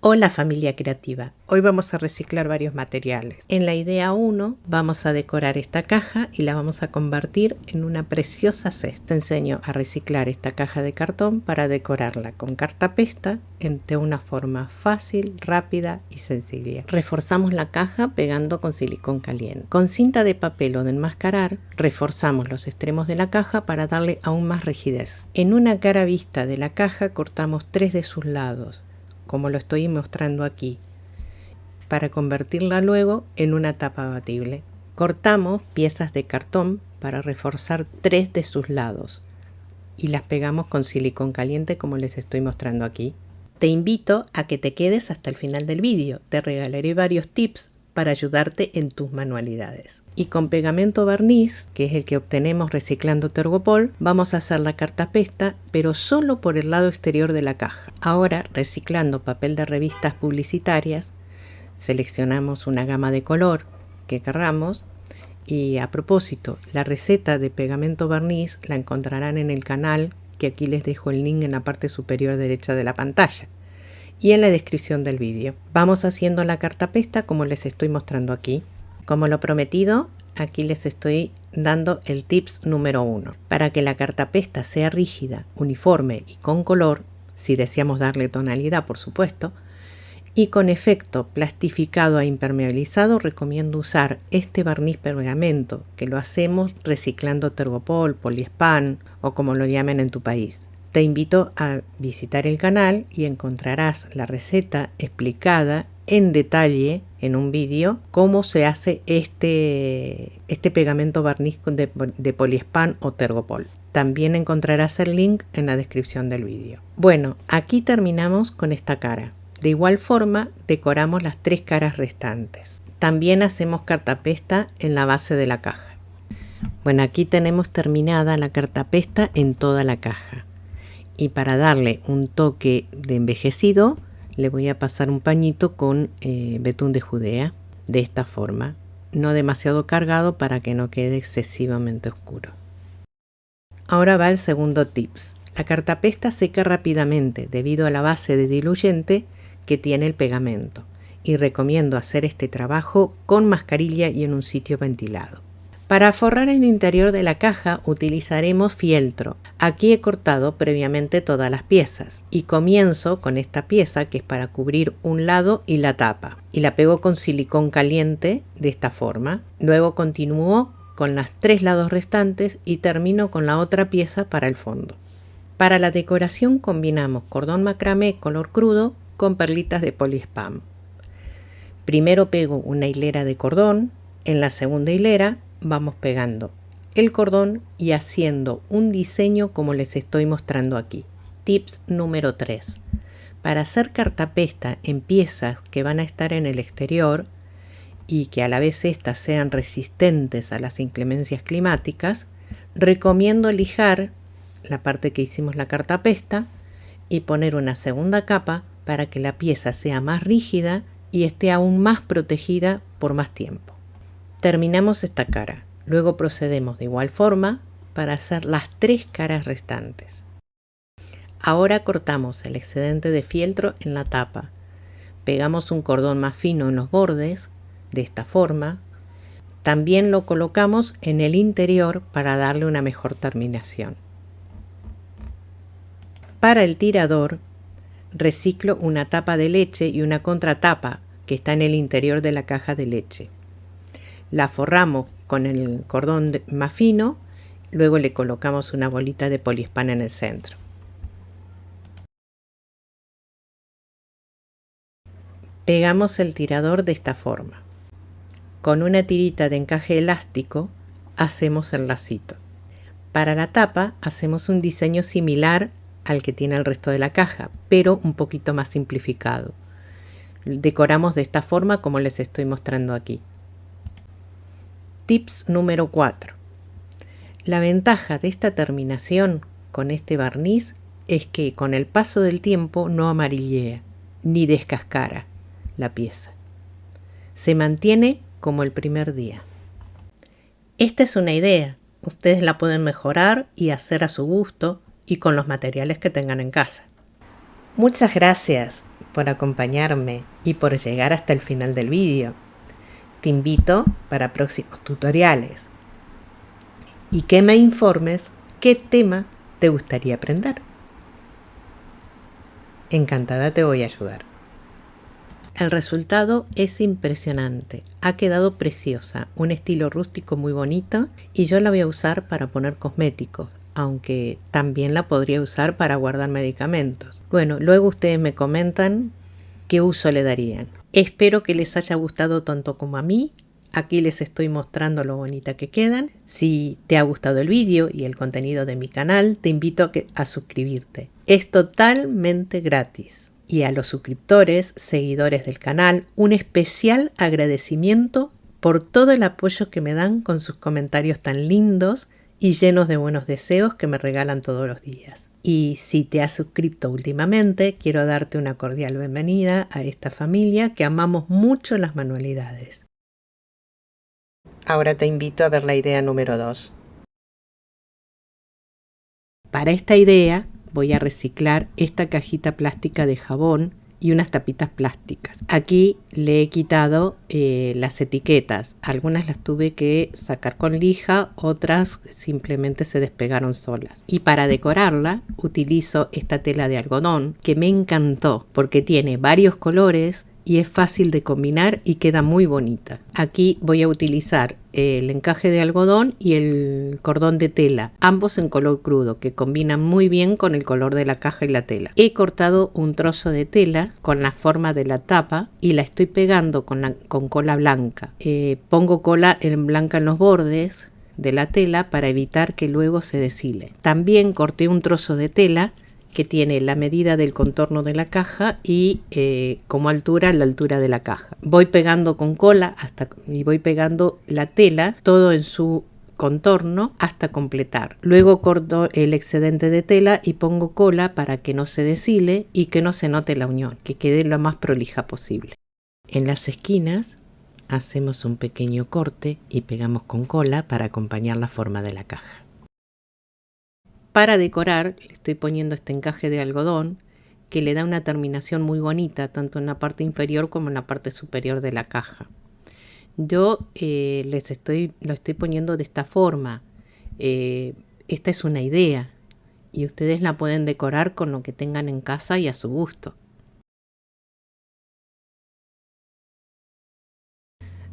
Hola familia creativa, hoy vamos a reciclar varios materiales. En la idea 1 vamos a decorar esta caja y la vamos a convertir en una preciosa cesta. Te enseño a reciclar esta caja de cartón para decorarla con cartapesta de una forma fácil, rápida y sencilla. Reforzamos la caja pegando con silicón caliente. Con cinta de papel o de enmascarar, reforzamos los extremos de la caja para darle aún más rigidez. En una cara vista de la caja cortamos 3 de sus lados, como lo estoy mostrando aquí, para convertirla luego en una tapa abatible. Cortamos piezas de cartón para reforzar 3 de sus lados y las pegamos con silicón caliente como les estoy mostrando aquí. Te invito a que te quedes hasta el final del vídeo, te regalaré varios tips para ayudarte en tus manualidades. Y con pegamento barniz, que es el que obtenemos reciclando Tergopol, vamos a hacer la cartapesta, pero solo por el lado exterior de la caja. Ahora, reciclando papel de revistas publicitarias, seleccionamos una gama de color que querramos. Y a propósito, la receta de pegamento barniz la encontrarán en el canal, que aquí les dejo el link en la parte superior derecha de la pantalla y en la descripción del vídeo. Vamos haciendo la cartapesta como les estoy mostrando aquí. Como lo prometido, aquí les estoy dando el tips número 1. Para que la cartapesta sea rígida, uniforme y con color, si deseamos darle tonalidad por supuesto, y con efecto plastificado e impermeabilizado, recomiendo usar este barniz pegamento, que lo hacemos reciclando Tergopol, Poliespan o como lo llamen en tu país. Te invito a visitar el canal y encontrarás la receta explicada en detalle en un vídeo cómo se hace este pegamento barniz de Poliespan o Tergopol. También encontrarás el link en la descripción del vídeo. Bueno, aquí terminamos con esta cara. De igual forma decoramos las 3 caras restantes. También hacemos cartapesta en la base de la caja. Bueno, aquí tenemos terminada la cartapesta en toda la caja. Y para darle un toque de envejecido, le voy a pasar un pañito con betún de Judea, de esta forma, no demasiado cargado para que no quede excesivamente oscuro. Ahora va el segundo tips. La cartapesta seca rápidamente debido a la base de diluyente que tiene el pegamento, y recomiendo hacer este trabajo con mascarilla y en un sitio ventilado. Para forrar el interior de la caja utilizaremos fieltro. Aquí he cortado previamente todas las piezas y comienzo con esta pieza que es para cubrir un lado y la tapa, y la pego con silicón caliente de esta forma. Luego continúo con los 3 lados restantes y termino con la otra pieza para el fondo. Para la decoración combinamos cordón macramé color crudo con perlitas de Poliespan. Primero pego una hilera de cordón, en la segunda hilera vamos pegando el cordón y haciendo un diseño como les estoy mostrando aquí. Tips número 3. Para hacer cartapesta en piezas que van a estar en el exterior y que a la vez estas sean resistentes a las inclemencias climáticas, recomiendo lijar la parte que hicimos la cartapesta y poner una segunda capa para que la pieza sea más rígida y esté aún más protegida por más tiempo. Terminamos esta cara, luego procedemos de igual forma para hacer las 3 caras restantes. Ahora cortamos el excedente de fieltro en la tapa, pegamos un cordón más fino en los bordes, de esta forma. También lo colocamos en el interior para darle una mejor terminación. Para el tirador, reciclo una tapa de leche y una contratapa que está en el interior de la caja de leche. La forramos con el cordón más fino, luego le colocamos una bolita de Poliespan en el centro. Pegamos el tirador de esta forma. Con una tirita de encaje elástico hacemos el lacito. Para la tapa hacemos un diseño similar al que tiene el resto de la caja, pero un poquito más simplificado. Decoramos de esta forma como les estoy mostrando aquí. Tips número 4. La ventaja de esta terminación con este barniz es que con el paso del tiempo no amarillea ni descascara la pieza. Se mantiene como el primer día. Esta es una idea. Ustedes la pueden mejorar y hacer a su gusto y con los materiales que tengan en casa. Muchas gracias por acompañarme y por llegar hasta el final del vídeo. Te invito para próximos tutoriales y que me informes qué tema te gustaría aprender. Encantada te voy a ayudar. El resultado es impresionante, ha quedado preciosa, un estilo rústico muy bonito y yo la voy a usar para poner cosméticos, aunque también la podría usar para guardar medicamentos. Bueno, luego ustedes me comentan qué uso le darían. Espero que les haya gustado tanto como a mí. Aquí les estoy mostrando lo bonita que quedan. Si te ha gustado el vídeo y el contenido de mi canal, te invito a suscribirte. Es totalmente gratis. Y a los suscriptores, seguidores del canal, un especial agradecimiento por todo el apoyo que me dan con sus comentarios tan lindos y llenos de buenos deseos que me regalan todos los días. Y si te has suscrito últimamente, quiero darte una cordial bienvenida a esta familia que amamos mucho las manualidades. Ahora te invito a ver la idea número 2. Para esta idea voy a reciclar esta cajita plástica de jabón y unas tapitas plásticas. Aquí le he quitado las etiquetas. Algunas las tuve que sacar con lija, otras simplemente se despegaron solas. Y para decorarla utilizo esta tela de algodón que me encantó porque tiene varios colores y es fácil de combinar y queda muy bonita. Aquí voy a utilizar el encaje de algodón y el cordón de tela, ambos en color crudo, que combinan muy bien con el color de la caja y la tela. He cortado un trozo de tela con la forma de la tapa y la estoy pegando con cola blanca. Pongo cola blanca en los bordes de la tela para evitar que luego se deshile. También corté un trozo de tela que tiene la medida del contorno de la caja y como altura, la altura de la caja. Voy pegando con cola y voy pegando la tela, todo en su contorno hasta completar. Luego corto el excedente de tela y pongo cola para que no se deshile y que no se note la unión, que quede lo más prolija posible. En las esquinas hacemos un pequeño corte y pegamos con cola para acompañar la forma de la caja. Para decorar le estoy poniendo este encaje de algodón que le da una terminación muy bonita tanto en la parte inferior como en la parte superior de la caja. Yo lo estoy poniendo de esta forma. Esta es una idea y ustedes la pueden decorar con lo que tengan en casa y a su gusto.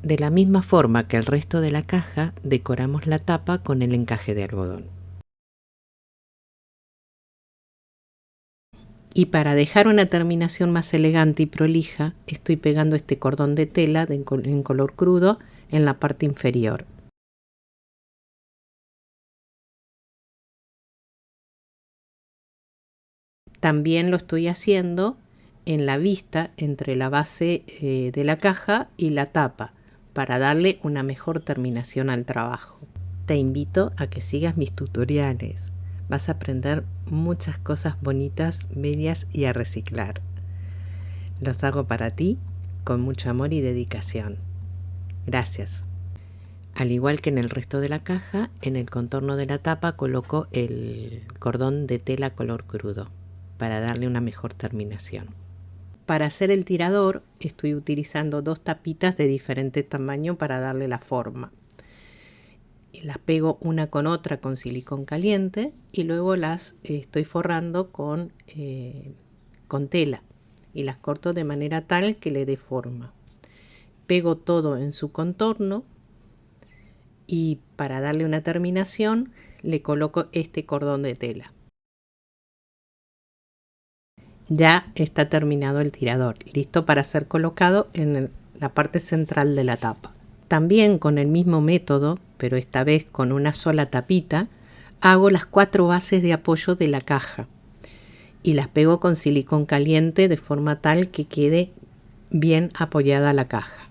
De la misma forma que el resto de la caja, decoramos la tapa con el encaje de algodón. Y para dejar una terminación más elegante y prolija, estoy pegando este cordón de tela en color crudo en la parte inferior. También lo estoy haciendo en la vista entre la base de la caja y la tapa para darle una mejor terminación al trabajo. Te invito a que sigas mis tutoriales. Vas a aprender muchas cosas bonitas, bellas y a reciclar. Los hago para ti con mucho amor y dedicación. Gracias. Al igual que en el resto de la caja, en el contorno de la tapa coloco el cordón de tela color crudo para darle una mejor terminación. Para hacer el tirador estoy utilizando dos tapitas de diferente tamaño para darle la forma. Las pego una con otra con silicón caliente y luego las estoy forrando con tela y las corto de manera tal que le dé forma. Pego todo en su contorno y para darle una terminación le coloco este cordón de tela. Ya está terminado el tirador, listo para ser colocado en la parte central de la tapa. También con el mismo método, pero esta vez con una sola tapita, hago las 4 bases de apoyo de la caja y las pego con silicón caliente de forma tal que quede bien apoyada la caja.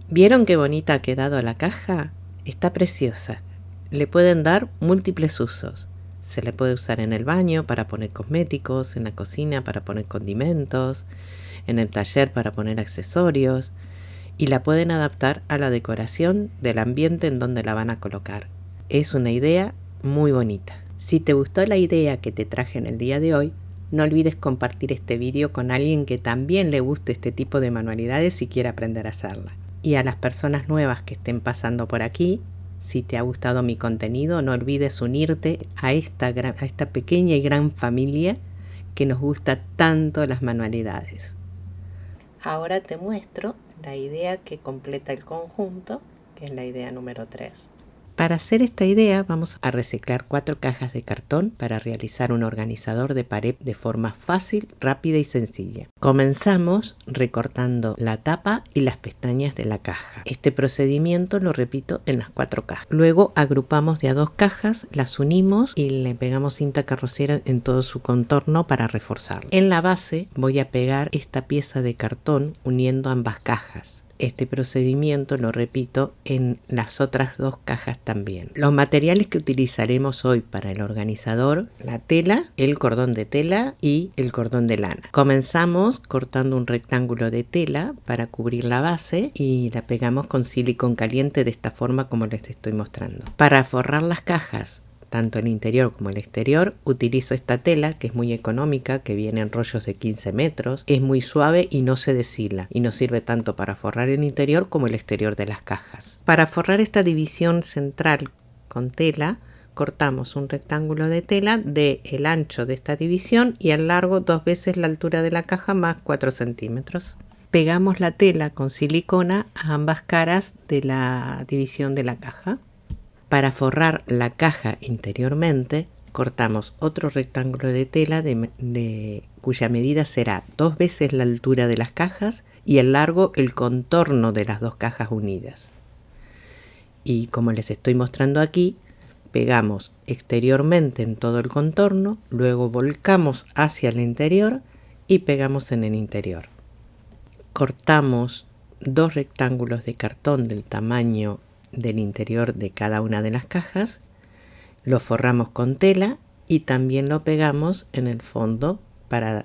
¿Vieron qué bonita ha quedado la caja? Está preciosa. Le pueden dar múltiples usos. Se le puede usar en el baño para poner cosméticos, en la cocina para poner condimentos, en el taller para poner accesorios, y la pueden adaptar a la decoración del ambiente en donde la van a colocar. Es una idea muy bonita. Si te gustó la idea que te traje en el día de hoy, no olvides compartir este video con alguien que también le guste este tipo de manualidades y quiera aprender a hacerla. Y a las personas nuevas que estén pasando por aquí, si te ha gustado mi contenido, no olvides unirte a esta pequeña y gran familia que nos gusta tanto las manualidades. Ahora te muestro la idea que completa el conjunto, que es la idea número 3. Para hacer esta idea vamos a reciclar 4 cajas de cartón para realizar un organizador de pared de forma fácil, rápida y sencilla. Comenzamos recortando la tapa y las pestañas de la caja. Este procedimiento lo repito en las 4 cajas. Luego agrupamos de a 2 cajas, las unimos y le pegamos cinta carrocera en todo su contorno para reforzarlo. En la base voy a pegar esta pieza de cartón uniendo ambas cajas. Este procedimiento lo repito en las otras 2 cajas también. Los materiales que utilizaremos hoy para el organizador: la tela, el cordón de tela y el cordón de lana. Comenzamos cortando un rectángulo de tela para cubrir la base y la pegamos con silicón caliente de esta forma como les estoy mostrando. Para forrar las cajas, tanto el interior como el exterior, utilizo esta tela que es muy económica, que viene en rollos de 15 metros, es muy suave y no se deshila y nos sirve tanto para forrar el interior como el exterior de las cajas. Para forrar esta división central con tela, cortamos un rectángulo de tela de el ancho de esta división y el largo 2 veces la altura de la caja más 4 centímetros. Pegamos la tela con silicona a ambas caras de la división de la caja. Para forrar la caja interiormente, cortamos otro rectángulo de tela cuya medida será 2 veces la altura de las cajas y el largo el contorno de las 2 cajas unidas. Y como les estoy mostrando aquí, pegamos exteriormente en todo el contorno, luego volcamos hacia el interior y pegamos en el interior. Cortamos 2 rectángulos de cartón del tamaño del interior de cada una de las cajas, lo forramos con tela y también lo pegamos en el fondo para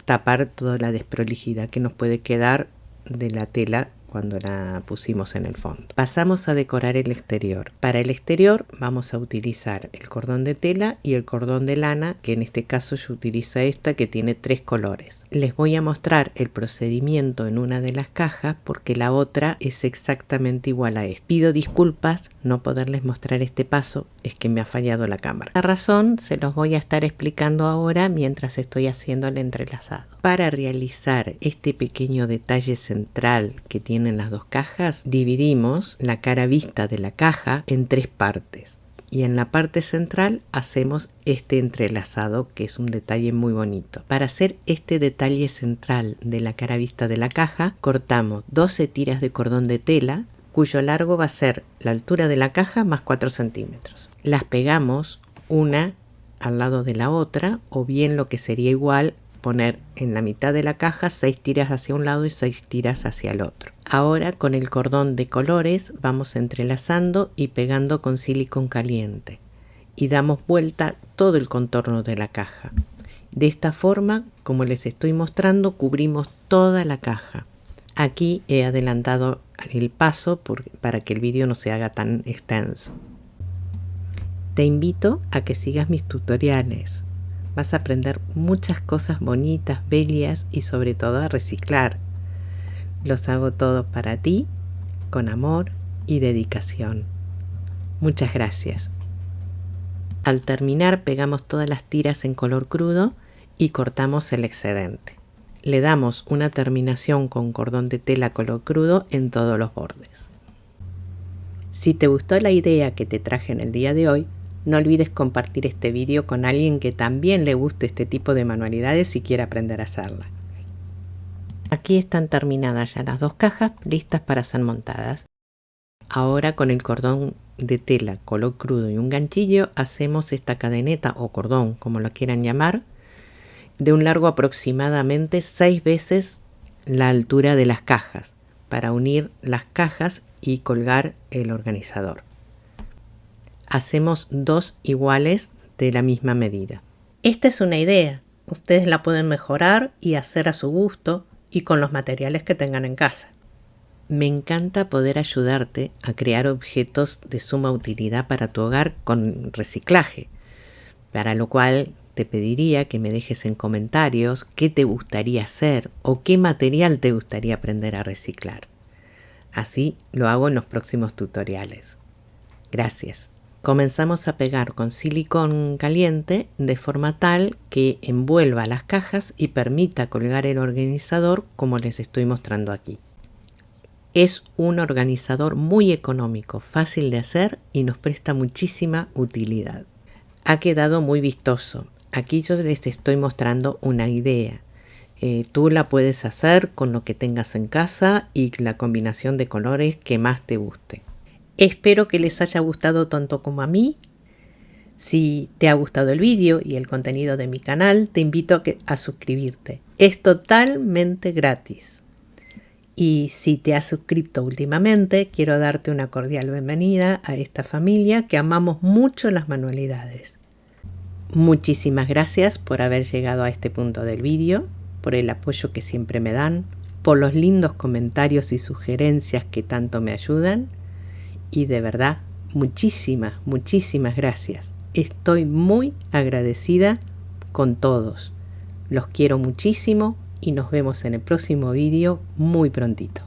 tapar toda la desprolijidad que nos puede quedar de la tela cuando la pusimos en el fondo. Pasamos a decorar el exterior. Para el exterior vamos a utilizar el cordón de tela y el cordón de lana, que en este caso yo utilizo esta que tiene 3 colores. Les voy a mostrar el procedimiento en una de las cajas porque la otra es exactamente igual a esta. Pido disculpas no poderles mostrar este paso, es que me ha fallado la cámara. La razón se los voy a estar explicando ahora mientras estoy haciendo el entrelazado. Para realizar este pequeño detalle central que tienen las 2 cajas, dividimos la cara vista de la caja en 3 partes y en la parte central hacemos este entrelazado, que es un detalle muy bonito. Para hacer este detalle central de la cara vista de la caja, cortamos 12 tiras de cordón de tela cuyo largo va a ser la altura de la caja más 4 centímetros. Las pegamos una al lado de la otra, o bien lo que sería igual, poner en la mitad de la caja 6 tiras hacia un lado y 6 tiras hacia el otro. Ahora con el cordón de colores vamos entrelazando y pegando con silicón caliente y damos vuelta todo el contorno de la caja. De esta forma, como les estoy mostrando, cubrimos toda la caja. Aquí he adelantado el paso para que el vídeo no se haga tan extenso. Te invito a que sigas mis tutoriales. Vas a aprender muchas cosas bonitas, bellas y sobre todo a reciclar. Los hago todos para ti, con amor y dedicación. Muchas gracias. Al terminar pegamos todas las tiras en color crudo y cortamos el excedente. Le damos una terminación con cordón de tela color crudo en todos los bordes. Si te gustó la idea que te traje en el día de hoy, no olvides compartir este vídeo con alguien que también le guste este tipo de manualidades y quiera aprender a hacerla. Aquí están terminadas ya las 2 cajas listas para ser montadas. Ahora con el cordón de tela color crudo y un ganchillo hacemos esta cadeneta o cordón, como lo quieran llamar, de un largo aproximadamente 6 veces la altura de las cajas para unir las cajas y colgar el organizador. Hacemos 2 iguales de la misma medida. Esta es una idea. Ustedes la pueden mejorar y hacer a su gusto y con los materiales que tengan en casa. Me encanta poder ayudarte a crear objetos de suma utilidad para tu hogar con reciclaje. para lo cual te pediría que me dejes en comentarios qué te gustaría hacer o qué material te gustaría aprender a reciclar. Así lo hago en los próximos tutoriales. Gracias. Comenzamos a pegar con silicón caliente de forma tal que envuelva las cajas y permita colgar el organizador como les estoy mostrando aquí. Es un organizador muy económico, fácil de hacer y nos presta muchísima utilidad. Ha quedado muy vistoso. Aquí yo les estoy mostrando una idea. Tú la puedes hacer con lo que tengas en casa y la combinación de colores que más te guste. Espero que les haya gustado tanto como a mí. Si te ha gustado el vídeo y el contenido de mi canal, te invito a suscribirte. Es totalmente gratis. Y si te has suscrito últimamente, quiero darte una cordial bienvenida a esta familia que amamos mucho las manualidades. Muchísimas gracias por haber llegado a este punto del vídeo, por el apoyo que siempre me dan, por los lindos comentarios y sugerencias que tanto me ayudan. Y de verdad, muchísimas gracias. Estoy muy agradecida con todos. Los quiero muchísimo y nos vemos en el próximo vídeo muy prontito.